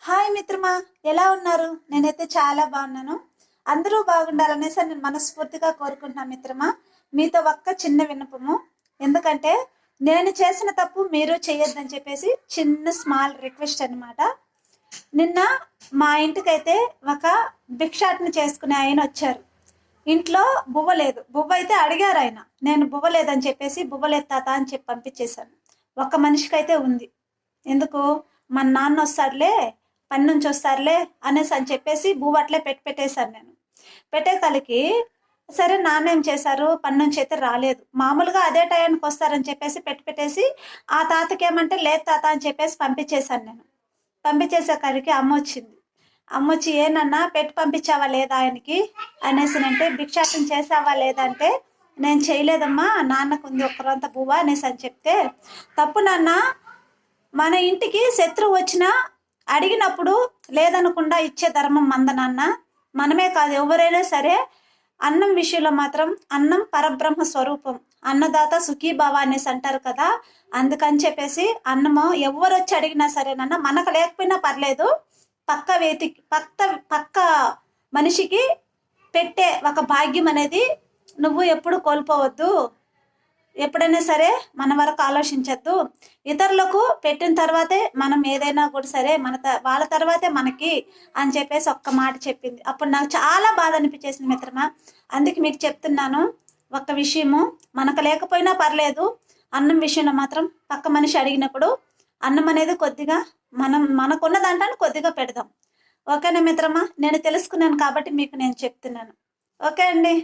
Hi మిత్రమా, ఎలా ఉన్నారు? నేనైతే చాలా బాగున్నాను. అందరూ బాగుండాలనేసి నేను మనస్ఫూర్తిగా కోరుకుంటున్నాను మిత్రమా. మీతో ఒక్క చిన్న విన్నపము. ఎందుకంటే నేను చేసిన తప్పు మీరు చేయొద్దని చెప్పేసి చిన్న స్మాల్ రిక్వెస్ట్ అనమాట. నిన్న మా ఇంటికైతే ఒక భిక్షాటన చేసుకునే ఆయన వచ్చారు. ఇంట్లో బువ్వ లేదు. బువ్వ అయితే అడిగారు ఆయన. నేను బువ్వ లేదని చెప్పేసి బువ్వలేదు తాత అని చెప్పి పంపించేశాను. ఒక్క మనిషికైతే ఉంది. ఎందుకు? మన నాన్న వస్తాడులే, పని నుంచి వస్తారులే అనేసి అని చెప్పేసి బువ్వ అట్లే పెట్టేశాను నేను. పెట్టేకలికి సరే నాన్న ఏం చేశారు, పని నుంచి అయితే రాలేదు. మామూలుగా అదే టయానికి వస్తారని చెప్పేసి పెట్టేసి ఆ తాతకి ఏమంటే లేదు తాత అని చెప్పేసి పంపించేశాను నేను. పంపించేసేసరికి అమ్మ వచ్చింది. అమ్మ వచ్చి ఏనన్నా పెట్టి పంపించావా లేదా ఆయనకి అనేసి అంటే భిక్షాటన చేసావా లేదంటే నేను చేయలేదమ్మా, నాన్నకు ఉంది ఒక్కరంత బువ్వ అనేసి అని చెప్తే, తప్పు నాన్న, మన ఇంటికి శత్రువు వచ్చినా అడిగినప్పుడు లేదనకుండా ఇచ్చే ధర్మం మంద నాన్న. మనమే కాదు ఎవరైనా సరే అన్నం విషయంలో మాత్రం అన్నం పరబ్రహ్మ స్వరూపం, అన్నదాత సుఖీభావ అనేసి అంటారు కదా. అందుకని చెప్పేసి అన్నము ఎవరు వచ్చి అడిగినా సరేనన్నా మనకు లేకపోయినా పర్లేదు, పక్క వేతికి పక్క మనిషికి పెట్టే ఒక భాగ్యం అనేది నువ్వు ఎప్పుడు కోల్పోవద్దు. ఎప్పుడైనా సరే మన వరకు ఆలోచించద్దు. ఇతరులకు పెట్టిన తర్వాతే మనం ఏదైనా కూడా సరే వాళ్ళ తర్వాతే మనకి అని చెప్పేసి ఒక్క మాట చెప్పింది. అప్పుడు నాకు చాలా బాధ అనిపించేసింది మిత్రమా. అందుకే మీకు చెప్తున్నాను, ఒక్క విషయము, మనకు లేకపోయినా పర్లేదు, అన్నం విషయంలో మాత్రం పక్క మనిషి అడిగినప్పుడు అన్నం అనేది కొద్దిగా మనకున్న దాంట్లో కొద్దిగా పెడదాం. ఓకేనా మిత్రమా? నేను తెలుసుకున్నాను కాబట్టి మీకు నేను చెప్తున్నాను. ఓకే అండి.